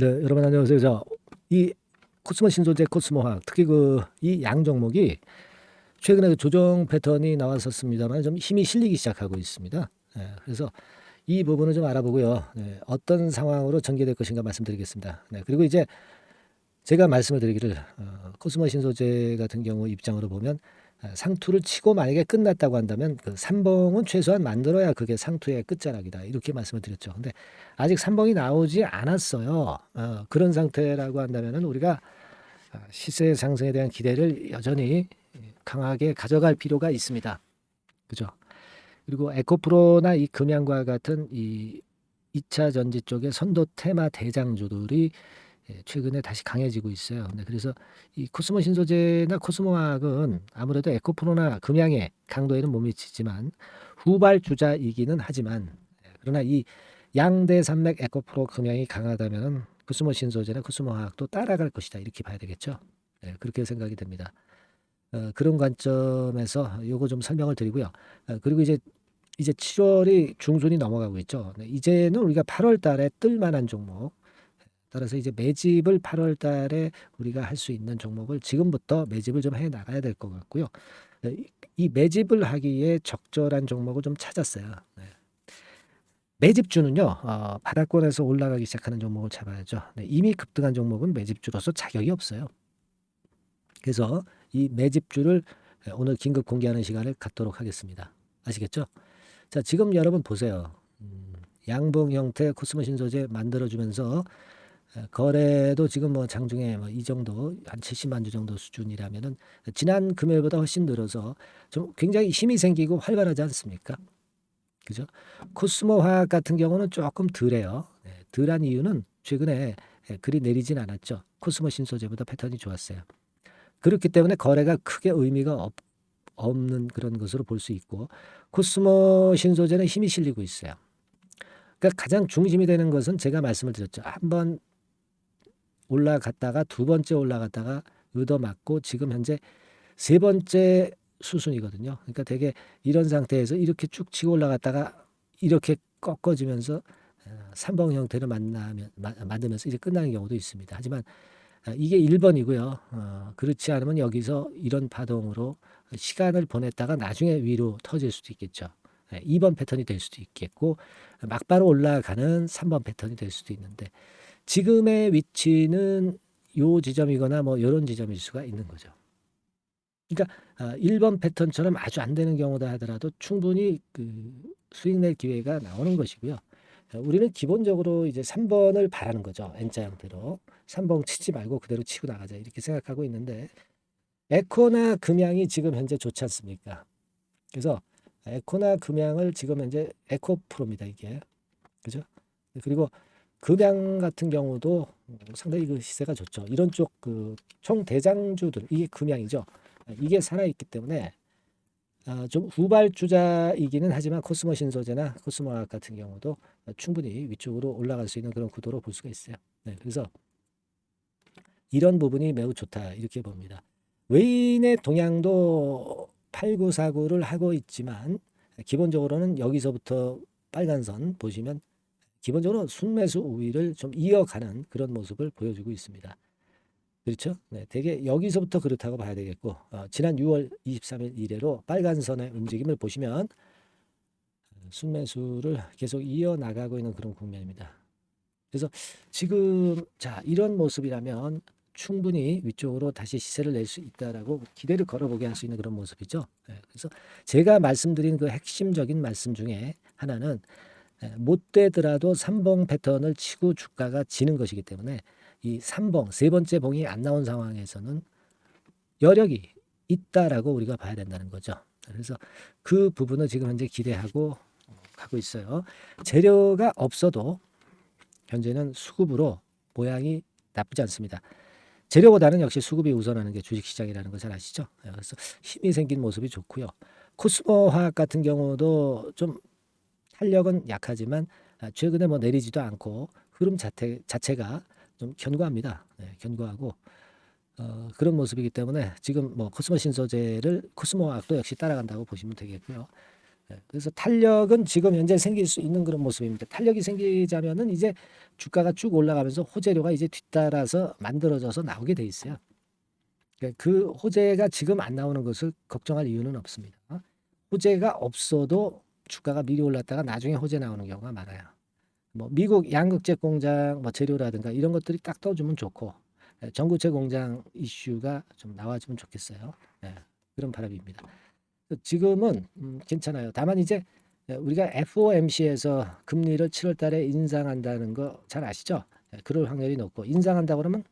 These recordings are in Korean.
네, 여러분 안녕하세요. 이 코스모 신소재 코스모화학 특히 이 양 종목이 최근에 조정 패턴이 나왔었습니다만 좀 힘이 실리기 시작하고 있습니다. 그래서 이 부분을 좀 알아보고요. 어떤 상황으로 전개될 것인가 말씀드리겠습니다. 그리고 이제 제가 말씀을 드리기를 코스모 신소재 같은 경우 입장으로 보면 상투를 치고 만약에 끝났다고 한다면 그 삼봉은 최소한 만들어야 그게 상투의 끝자락이다 이렇게 말씀을 드렸죠. 근데 아직 삼봉이 나오지 않았어요. 그런 상태라고 한다면은 우리가 시세 상승에 대한 기대를 여전히 강하게 가져갈 필요가 있습니다. 그죠? 그리고 에코프로나 이 금양과 같은 이 2차 전지 쪽의 선도 테마 대장주들이 최근에 다시 강해지고 있어요. 그래서 이 코스모 신소재나 코스모화학은 아무래도 에코프로나 금양의 강도에는 못 미치지만 후발주자이기는 하지만 그러나 이 양대 산맥 에코프로 금양이 강하다면 코스모 신소재나 코스모화학도 따라갈 것이다 이렇게 봐야 되겠죠. 그렇게 생각이 됩니다. 그런 관점에서 요거 좀 설명을 드리고요. 그리고 이제 7월이 중순이 넘어가고 있죠. 이제는 우리가 8월 달에 뜰 만한 종목, 따라서 이제 매집을 8월 달에 우리가 할 수 있는 종목을 지금부터 매집을 좀 해 나가야 될 것 같고요. 이 매집을 하기에 적절한 종목을 좀 찾았어요. 매집주는요, 바닥권에서 올라가기 시작하는 종목을 잡아야죠. 이미 급등한 종목은 매집주로서 자격이 없어요. 그래서 이 매집주를 오늘 긴급 공개하는 시간을 갖도록 하겠습니다. 아시겠죠? 자, 지금 여러분 보세요. 양봉 형태 코스모 신소재 만들어주면서 거래도 지금 뭐 장중에 뭐 이 정도 한 70만 주 정도 수준이라면은 지난 금요일보다 훨씬 늘어서 좀 굉장히 힘이 생기고 활발하지 않습니까? 그죠? 코스모 화학 같은 경우는 조금 덜해요. 덜한 이유는 최근에 그리 내리진 않았죠. 코스모 신소재보다 패턴이 좋았어요. 그렇기 때문에 거래가 크게 의미가 없는 그런 것으로 볼 수 있고 코스모 신소재는 힘이 실리고 있어요. 그러니까 가장 중심이 되는 것은 제가 말씀을 드렸죠. 한번 올라갔다가 두 번째 올라갔다가 얻어맞고 지금 현재 세 번째 수순이거든요. 그러니까 되게 이런 상태에서 이렇게 쭉 치고 올라갔다가 이렇게 꺾어지면서 삼봉 형태를 만들면서 이제 끝나는 경우도 있습니다. 하지만 이게 1번이고요. 그렇지 않으면 여기서 이런 파동으로 시간을 보냈다가 나중에 위로 터질 수도 있겠죠. 2번 패턴이 될 수도 있겠고 막바로 올라가는 3번 패턴이 될 수도 있는데 지금의 위치는 요 지점이거나 뭐 이런 지점일 수가 있는 거죠. 그러니까 1번 패턴처럼 아주 안 되는 경우다 하더라도 충분히 그 수익 낼 기회가 나오는 것이고요. 우리는 기본적으로 이제 3번을 바라는 거죠. N자 형태로. 3번 치지 말고 그대로 치고 나가자 이렇게 생각하고 있는데 에코나 금양이 지금 현재 좋지 않습니까? 그래서 에코나 금양을 지금 현재 에코프로입니다. 이게. 그죠? 그리고 금양 같은 경우도 상당히 그 시세가 좋죠. 이런 쪽 그 총 대장주들 이게 금양이죠. 이게 살아있기 때문에 좀 후발주자이기는 하지만 코스모 신소재나 코스모화학 같은 경우도 충분히 위쪽으로 올라갈 수 있는 그런 구도로 볼 수가 있어요. 그래서 이런 부분이 매우 좋다 이렇게 봅니다. 외인의 동향도 8949를 하고 있지만 기본적으로는 여기서부터 빨간 선 보시면 기본적으로 순매수 우위를 좀 이어가는 그런 모습을 보여주고 있습니다. 그렇죠? 되게 여기서부터 그렇다고 봐야 되겠고 지난 6월 23일 이래로 빨간 선의 움직임을 보시면 순매수를 계속 이어나가고 있는 그런 국면입니다. 그래서 지금 자 이런 모습이라면 충분히 위쪽으로 다시 시세를 낼 수 있다라고 기대를 걸어보게 할 수 있는 그런 모습이죠. 그래서 제가 말씀드린 그 핵심적인 말씀 중에 하나는 못 되더라도 3봉 패턴을 치고 주가가 지는 것이기 때문에 이 3봉 세 번째 봉이 안 나온 상황에서는 여력이 있다라고 우리가 봐야 된다는 거죠. 그래서 그 부분을 지금 현재 기대하고 가고 있어요. 재료가 없어도 현재는 수급으로 모양이 나쁘지 않습니다. 재료보다는 역시 수급이 우선하는 게 주식시장이라는 거 잘 아시죠? 그래서 힘이 생긴 모습이 좋고요. 코스모 화학 같은 경우도 좀 탄력은 약하지만 최근에 뭐 내리지도 않고 흐름 자체가 좀 견고합니다. 견고하고 그런 모습이기 때문에 지금 뭐 코스모 신소재를 코스모 화학도 역시 따라간다고 보시면 되겠고요. 그래서 탄력은 지금 현재 생길 수 있는 그런 모습입니다. 탄력이 생기자면은 이제 주가가 쭉 올라가면서 호재료가 이제 뒤따라서 만들어져서 나오게 돼 있어요. 그 호재가 지금 안 나오는 것을 걱정할 이유는 없습니다. 호재가 없어도 주가가 미리 올랐다가 나중에 호재 나오는 경우가 많아요. 뭐 미국 양극재 공장 뭐 재료라든가 이런 것들이 딱 떠주면 좋고 전구체 공장 이슈가 좀 나와주면 좋겠어요. 그런 바람입니다. 지금은 괜찮아요. 다만 이제 우리가 FOMC에서 금리를 7월 달에 인상한다는 거 잘 아시죠? 그럴 확률이 높고 인상한다 그러면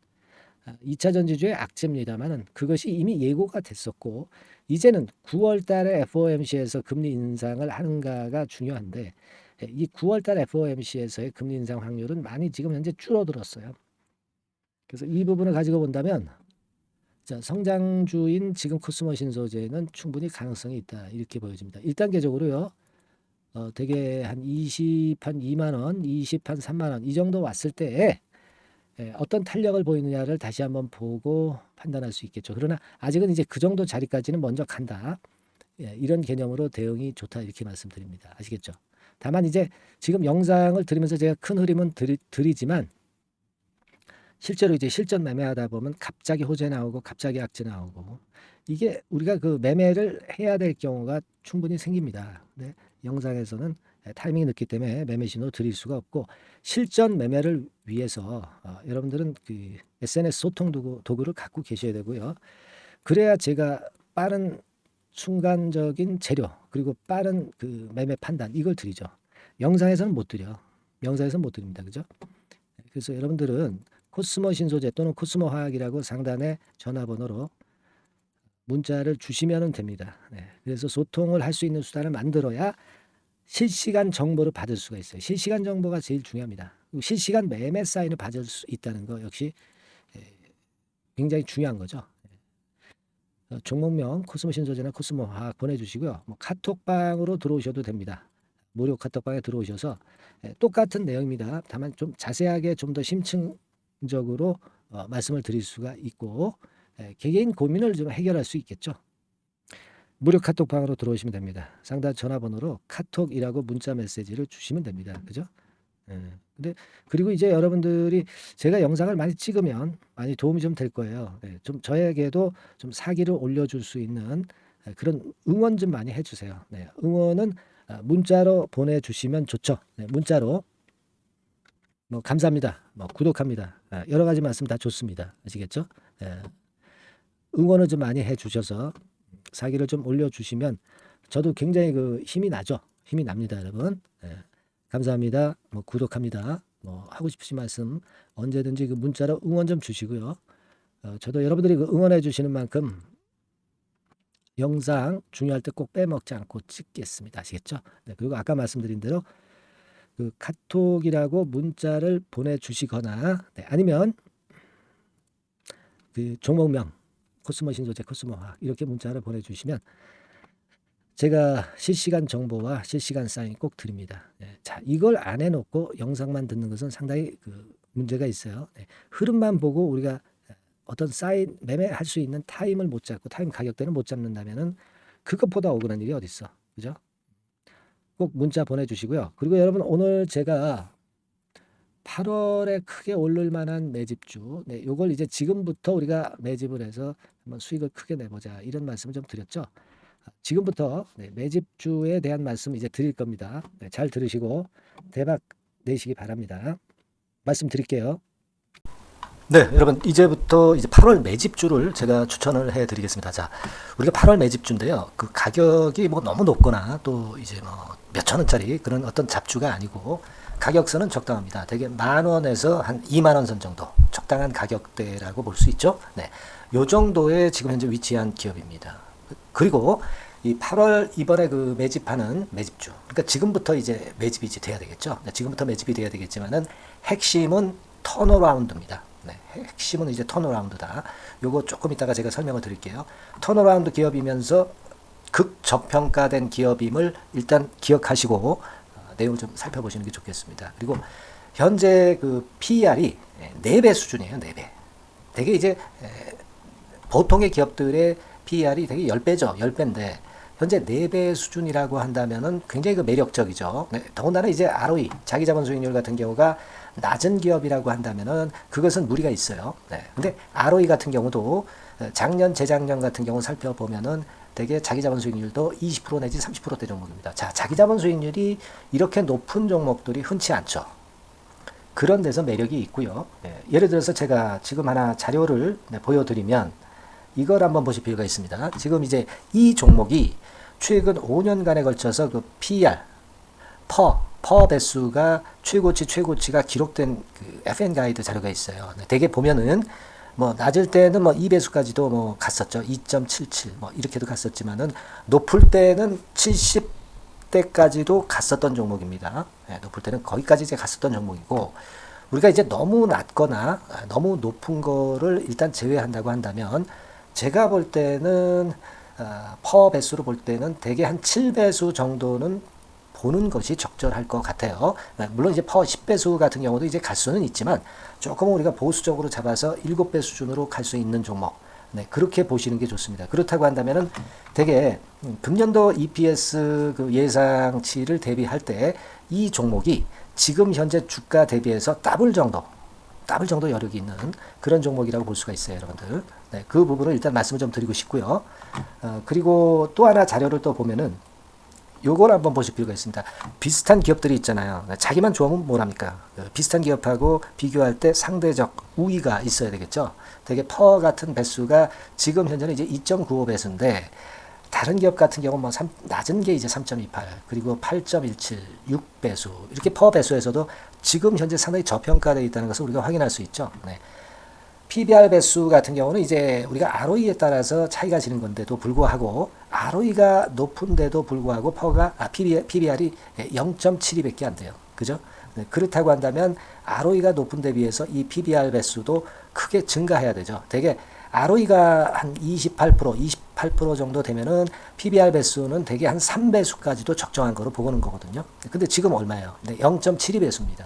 2차 전지주의 악재입니다만은 그것이 이미 예고가 됐었고 이제는 9월 달에 FOMC에서 금리 인상을 하는가가 중요한데 이 9월 달 FOMC에서의 금리 인상 확률은 많이 지금 현재 줄어들었어요. 그래서 이 부분을 가지고 본다면 자, 성장주인 지금 코스모 신소재는 충분히 가능성이 있다 이렇게 보여집니다. 1단계적으로요. 되게 한 2만 원, 20한 3만 원 이 정도 왔을 때 어떤 탄력을 보이느냐를 다시 한번 보고 판단할 수 있겠죠. 그러나 아직은 이제 그 정도 자리까지는 먼저 간다. 이런 개념으로 대응이 좋다 이렇게 말씀드립니다. 아시겠죠? 다만 이제 지금 영상을 들으면서 제가 큰 흐름은 드리지만 실제로 이제 실전 매매하다 보면 갑자기 호재 나오고 갑자기 악재 나오고 이게 우리가 그 매매를 해야 될 경우가 충분히 생깁니다. 네, 영상에서는 타이밍이 늦기 때문에 매매 신호 드릴 수가 없고 실전 매매를 위해서 여러분들은 그 SNS 소통 도구를 갖고 계셔야 되고요. 그래야 제가 빠른 순간적인 재료 그리고 빠른 그 매매 판단 이걸 드리죠. 영상에서는 못 드려. 영상에서는 못 드립니다. 그죠? 그래서 여러분들은 코스모 신소재 또는 코스모 화학이라고 상단에 전화번호로 문자를 주시면 됩니다. 그래서 소통을 할 수 있는 수단을 만들어야 실시간 정보를 받을 수가 있어요. 실시간 정보가 제일 중요합니다. 실시간 매매 사인을 받을 수 있다는 거 역시 굉장히 중요한 거죠. 종목명 코스모 신소재나 코스모 화학 보내주시고요. 뭐 카톡방으로 들어오셔도 됩니다. 무료 카톡방에 들어오셔서 똑같은 내용입니다. 다만 좀 자세하게 좀 더 심층적으로 말씀을 드릴 수가 있고 개개인 고민을 좀 해결할 수 있겠죠. 무료 카톡방으로 들어오시면 됩니다. 상단 전화번호로 카톡이라고 문자 메시지를 주시면 됩니다. 그죠? 근데 그리고 이제 여러분들이 제가 영상을 많이 찍으면 많이 도움이 좀 될 거예요. 좀 저에게도 좀 사기를 올려줄 수 있는 그런 응원 좀 많이 해주세요. 응원은 문자로 보내주시면 좋죠. 문자로 뭐 감사합니다. 뭐 구독합니다. 여러 가지 말씀 다 좋습니다. 아시겠죠? 응원을 좀 많이 해주셔서 사기를 좀 올려주시면 저도 굉장히 그 힘이 나죠. 힘이 납니다, 여러분. 감사합니다. 뭐 구독합니다. 뭐 하고 싶으신 말씀 언제든지 그 문자로 응원 좀 주시고요. 저도 여러분들이 그 응원해 주시는 만큼 영상 중요할 때 꼭 빼먹지 않고 찍겠습니다. 아시겠죠? 그리고 아까 말씀드린 대로 그 카톡이라고 문자를 보내주시거나 아니면 그 종목명 코스모 신소재 코스모 화학 이렇게 문자를 보내주시면 제가 실시간 정보와 실시간 사인 꼭 드립니다. 자, 이걸 안 해놓고 영상만 듣는 것은 상당히 그 문제가 있어요. 흐름만 보고 우리가 어떤 사인 매매할 수 있는 타임을 못 잡고 타임 가격대를 못 잡는다면은 그것보다 억울한 일이 어디 있어, 그죠? 꼭 문자 보내주시고요. 그리고 여러분 오늘 제가 8월에 크게 오를 만한 매집주, 요걸 이제 지금부터 우리가 매집을 해서 한번 수익을 크게 내보자 이런 말씀을 좀 드렸죠. 지금부터 매집주에 대한 말씀 이제 드릴 겁니다. 잘 들으시고 대박 내시기 바랍니다. 말씀드릴게요. 네, 여러분 이제부터 이제 8월 매집주를 제가 추천을 해드리겠습니다. 자, 우리가 8월 매집주인데요. 그 가격이 뭐 너무 높거나 또 이제 뭐 몇천 원짜리 그런 어떤 잡주가 아니고 가격선은 적당합니다. 대개 10,000원에서 한 20,000원 선 정도 적당한 가격대라고 볼 수 있죠. 요 정도에 지금 현재 위치한 기업입니다. 그리고 이 8월 이번에 그 매집하는 매집주, 그러니까 지금부터 이제 매집이 이제 돼야 되겠죠. 지금부터 매집이 돼야 되겠지만은 핵심은 턴어라운드입니다. 핵심은 이제 턴어라운드다. 요거 조금 이따가 제가 설명을 드릴게요. 턴어라운드 기업이면서 극저평가된 기업임을 일단 기억하시고 내용을 좀 살펴보시는 게 좋겠습니다. 그리고 현재 그 PER이 4배 수준이에요. 4배. 되게 이제 보통의 기업들의 PER이 되게 10배죠. 10배인데 현재 4배 수준이라고 한다면은 굉장히 그 매력적이죠. 네, 더군다나 이제 ROE, 자기자본 수익률 같은 경우가 낮은 기업이라고 한다면은 그것은 무리가 있어요. 네. 근데 ROE 같은 경우도 작년, 재작년 같은 경우 살펴보면은 되게 자기자본 수익률도 20% 내지 30%대 종목입니다. 자, 자기자본 수익률이 이렇게 높은 종목들이 흔치 않죠. 그런 데서 매력이 있고요. 네, 예를 들어서 제가 지금 하나 자료를 보여드리면 이걸 한번 보실 필요가 있습니다. 지금 이제 이 종목이 최근 5년간에 걸쳐서 그 PER, 퍼 배수가 최고치가 기록된 그 FN 가이드 자료가 있어요. 대개 보면은 뭐 낮을 때는 뭐 2배수까지도 뭐 갔었죠. 2.77 뭐 이렇게도 갔었지만은 높을 때는 70대까지도 갔었던 종목입니다. 네, 높을 때는 거기까지 이제 갔었던 종목이고 우리가 이제 너무 낮거나 너무 높은 거를 일단 제외한다고 한다면 제가 볼 때는 퍼 배수로 볼 때는 대개 한 7배수 정도는 보는 것이 적절할 것 같아요. 물론 이제 퍼 10배수 같은 경우도 이제 갈 수는 있지만 조금 우리가 보수적으로 잡아서 7배 수준으로 갈 수 있는 종목. 네, 그렇게 보시는 게 좋습니다. 그렇다고 한다면은 되게 금년도 EPS 그 예상치를 대비할 때 이 종목이 지금 현재 주가 대비해서 더블 정도 여력이 있는 그런 종목이라고 볼 수가 있어요, 여러분들. 네, 그 부분을 일단 말씀을 좀 드리고 싶고요. 그리고 또 하나 자료를 또 보면은 요걸 한번 보실 필요가 있습니다. 비슷한 기업들이 있잖아요. 자기만 좋으면 뭘 합니까? 비슷한 기업하고 비교할 때 상대적 우위가 있어야 되겠죠. 되게 퍼 같은 배수가 지금 현재는 이제 2.95배수인데 다른 기업 같은 경우는 뭐 낮은 게 이제 3.28 그리고 8.17 6배수 이렇게 퍼 배수에서도 지금 현재 상당히 저평가되어 있다는 것을 우리가 확인할 수 있죠. 네. PBR 배수 같은 경우는 이제 우리가 ROE에 따라서 차이가 지는 건데도 불구하고 ROE가 높은데도 불구하고 PBR이 0.72밖에 안 돼요. 그죠? 네, 그렇다고 한다면 ROE가 높은 데 비해서 이 PBR 배수도 크게 증가해야 되죠. 되게 ROE가 한 28% 정도 되면은 PBR 배수는 되게 한 3배수까지도 적정한 거로 보고는 거거든요. 근데 지금 얼마예요? 네, 0.72배수입니다.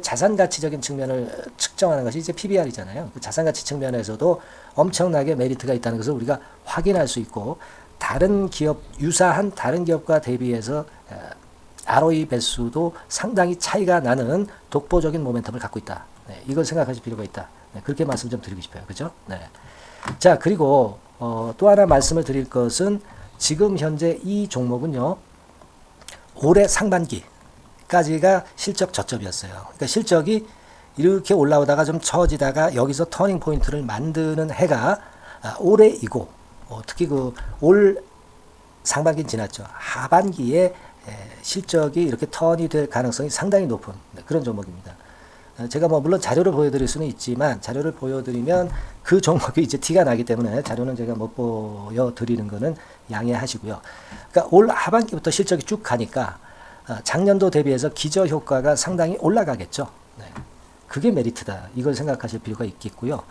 자산 가치적인 측면을 측정하는 것이 이제 PBR이잖아요. 그 자산 가치 측면에서도 엄청나게 메리트가 있다는 것을 우리가 확인할 수 있고 다른 기업 유사한 다른 기업과 대비해서 ROE 배수도 상당히 차이가 나는 독보적인 모멘텀을 갖고 있다. 네, 이걸 생각하실 필요가 있다. 네, 그렇게 말씀 좀 드리고 싶어요. 그죠? 네. 자, 그리고 또 하나 말씀을 드릴 것은 지금 현재 이 종목은요. 올해 상반기 까지가 실적 저점이었어요. 그러니까 실적이 이렇게 올라오다가 좀 처지다가 여기서 터닝 포인트를 만드는 해가 올해이고 특히 그 올 상반기는 지났죠. 하반기에 실적이 이렇게 턴이 될 가능성이 상당히 높은 그런 종목입니다. 제가 뭐 물론 자료를 보여드릴 수는 있지만 자료를 보여드리면 그 종목이 이제 티가 나기 때문에 자료는 제가 못 보여드리는 거는 양해하시고요. 그러니까 올 하반기부터 실적이 쭉 가니까 작년도 대비해서 기저효과가 상당히 올라가겠죠. 네. 그게 메리트다. 이걸 생각하실 필요가 있겠고요.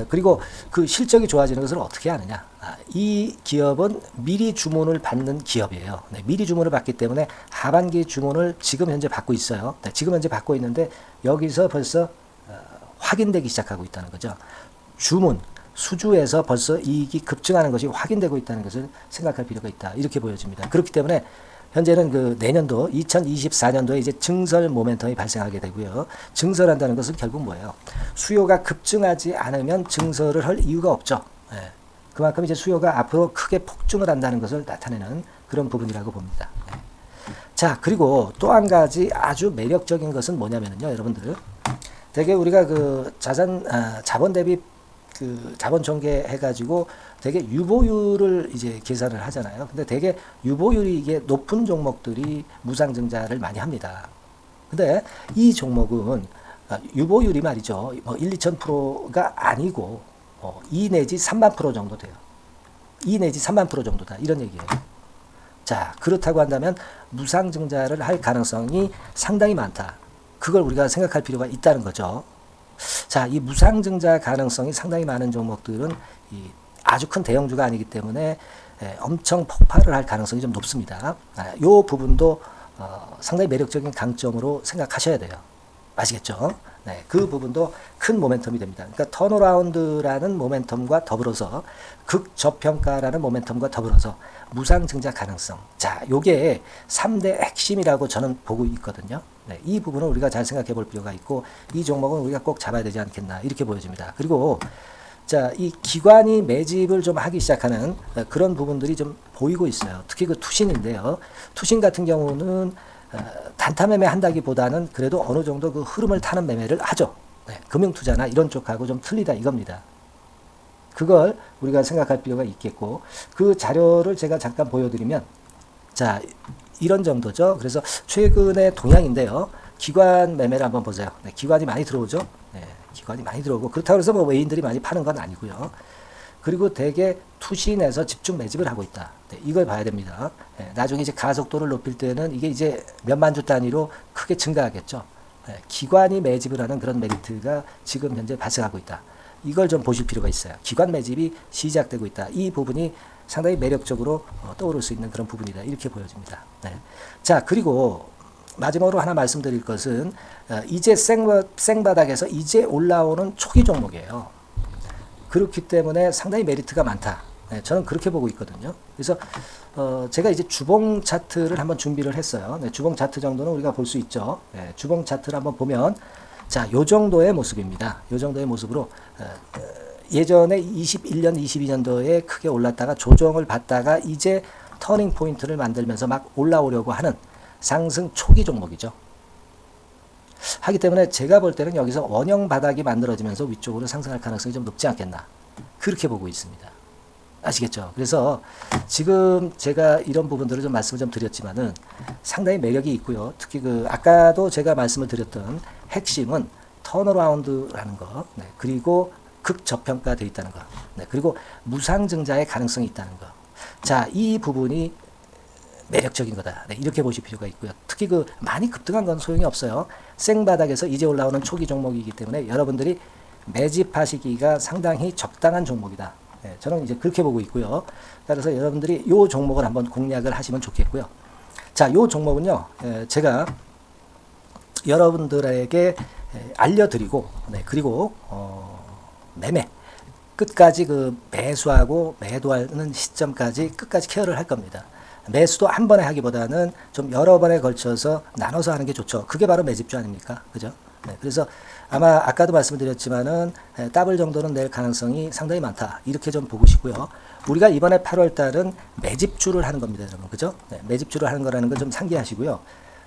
그리고 그 실적이 좋아지는 것을 어떻게 하느냐. 이 기업은 미리 주문을 받는 기업이에요. 네. 미리 주문을 받기 때문에 하반기 주문을 지금 현재 받고 있어요. 네. 지금 현재 받고 있는데 여기서 벌써 확인되기 시작하고 있다는 거죠. 주문, 수주에서 벌써 이익이 급증하는 것이 확인되고 있다는 것을 생각할 필요가 있다. 이렇게 보여집니다. 그렇기 때문에 현재는 그 내년도 2024년도에 이제 증설 모멘텀이 발생하게 되고요. 증설한다는 것은 결국 뭐예요? 수요가 급증하지 않으면 증설을 할 이유가 없죠. 네. 그만큼 이제 수요가 앞으로 크게 폭증을 한다는 것을 나타내는 그런 부분이라고 봅니다. 네. 자, 그리고 또 한 가지 아주 매력적인 것은 뭐냐면요, 여러분들. 되게 우리가 그 자본 대비 그 자본 전개 해가지고 되게 유보율을 이제 계산을 하잖아요. 근데 되게 유보율이 이게 높은 종목들이 무상증자를 많이 합니다. 근데 이 종목은 유보율이 말이죠. 뭐 1, 2,000%가 아니고 2 내지 3만 프로 정도 돼요. 2 내지 3만 프로 정도다. 이런 얘기예요. 자, 그렇다고 한다면 무상증자를 할 가능성이 상당히 많다. 그걸 우리가 생각할 필요가 있다는 거죠. 자, 이 무상증자 가능성이 상당히 많은 종목들은 아주 큰 대형주가 아니기 때문에 엄청 폭발을 할 가능성이 좀 높습니다. 이 부분도 상당히 매력적인 강점으로 생각하셔야 돼요. 아시겠죠? 네, 그 부분도 큰 모멘텀이 됩니다. 그러니까 턴어라운드라는 모멘텀과 더불어서 극저평가라는 모멘텀과 더불어서 무상증자 가능성. 자, 요게 3대 핵심이라고 저는 보고 있거든요. 네, 이 부분은 우리가 잘 생각해 볼 필요가 있고 이 종목은 우리가 꼭 잡아야 되지 않겠나 이렇게 보여집니다. 그리고 자, 이 기관이 매집을 좀 하기 시작하는 그런 부분들이 좀 보이고 있어요. 특히 그 투신인데요. 투신 같은 경우는 단타 매매 한다기보다는 그래도 어느 정도 그 흐름을 타는 매매를 하죠. 네, 금융투자나 이런 쪽하고 좀 틀리다 이겁니다. 그걸 우리가 생각할 필요가 있겠고 그 자료를 제가 잠깐 보여드리면 자, 이런 정도죠. 그래서 최근의 동향인데요. 기관 매매를 한번 보세요. 네, 기관이 많이 들어오죠. 네, 기관이 많이 들어오고 그렇다고 해서 뭐 외인들이 많이 파는 건 아니고요. 그리고 대개 투신에서 집중 매집을 하고 있다. 네, 이걸 봐야 됩니다. 네, 나중에 이제 가속도를 높일 때는 이게 이제 몇만 주 단위로 크게 증가하겠죠. 네, 기관이 매집을 하는 그런 메리트가 지금 현재 발생하고 있다. 이걸 좀 보실 필요가 있어요. 기관 매집이 시작되고 있다. 이 부분이 상당히 매력적으로 떠오를 수 있는 그런 부분이다. 이렇게 보여집니다. 네. 자, 그리고 마지막으로 하나 말씀드릴 것은 이제 생바닥에서 이제 올라오는 초기 종목이에요. 그렇기 때문에 상당히 메리트가 많다. 네, 저는 그렇게 보고 있거든요. 그래서 제가 이제 주봉 차트를 한번 준비를 했어요. 네, 주봉 차트 정도는 우리가 볼 수 있죠. 네, 주봉 차트를 한번 보면 자, 요 정도의 모습입니다. 요 정도의 모습으로 예전에 21년, 22년도에 크게 올랐다가 조정을 받다가 이제 터닝 포인트를 만들면서 막 올라오려고 하는 상승 초기 종목이죠. 하기 때문에 제가 볼 때는 여기서 원형 바닥이 만들어지면서 위쪽으로 상승할 가능성이 좀 높지 않겠나. 그렇게 보고 있습니다. 아시겠죠? 그래서 지금 제가 이런 부분들을 좀 말씀을 좀 드렸지만은 상당히 매력이 있고요. 특히 그 아까도 제가 말씀을 드렸던 핵심은 턴어라운드라는 거, 네, 그리고 극저평가되어 있다는 거, 네, 그리고 무상증자의 가능성이 있다는 거. 자, 이 부분이 매력적인 거다. 네, 이렇게 보실 필요가 있고요. 특히 그 많이 급등한 건 소용이 없어요. 생바닥에서 이제 올라오는 초기 종목이기 때문에 여러분들이 매집하시기가 상당히 적당한 종목이다. 네, 저는 이제 그렇게 보고 있고요. 따라서 여러분들이 이 종목을 한번 공략을 하시면 좋겠고요. 자, 이 종목은요, 제가 여러분들에게 알려드리고, 네, 그리고 매매 끝까지 그 매수하고 매도하는 시점까지 끝까지 케어를 할 겁니다. 매수도 한 번에 하기보다는 좀 여러 번에 걸쳐서 나눠서 하는 게 좋죠. 그게 바로 매집주 아닙니까? 그죠? 네, 그래서 아마 아까도 말씀드렸지만은 더블 정도는 낼 가능성이 상당히 많다. 이렇게 좀 보시고요. 우리가 이번에 8월 달은 매집주를 하는 겁니다, 여러분. 그죠? 네, 매집주를 하는 거라는 걸 좀 상기하시고요.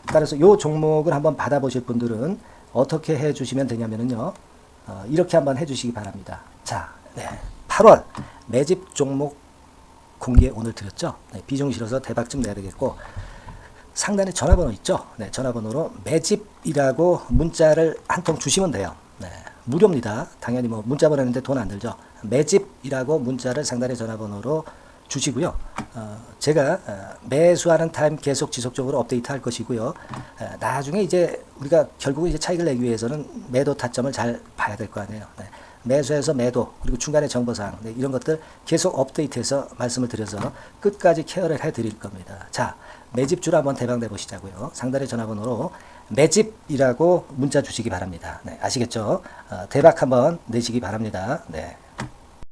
따라서 이 종목을 한번 받아보실 분들은 어떻게 해 주시면 되냐면은요. 이렇게 한번 해 주시기 바랍니다. 자, 네, 8월 매집 종목 공개 오늘 드렸죠. 네, 비중 실어서 대박 좀 내야 되겠고 상단에 전화번호 있죠. 네, 전화번호로 매집이라고 문자를 한 통 주시면 돼요. 네, 무료입니다. 당연히 뭐 문자 보내는데 돈 안 들죠. 매집이라고 문자를 상단의 전화번호로 주시고요. 제가 매수하는 타임 계속 지속적으로 업데이트 할 것이고요. 나중에 이제 우리가 결국은 이제 차익을 내기 위해서는 매도 타점을 잘 봐야 될 거 아니에요. 네. 매수해서 매도 그리고 중간에 정보사항, 네, 이런 것들 계속 업데이트해서 말씀을 드려서 끝까지 케어를 해드릴 겁니다. 자, 매집주를 한번 대박 내보시자고요. 상단의 전화번호로 매집이라고 문자 주시기 바랍니다. 네, 아시겠죠? 대박 한번 내시기 바랍니다. 네.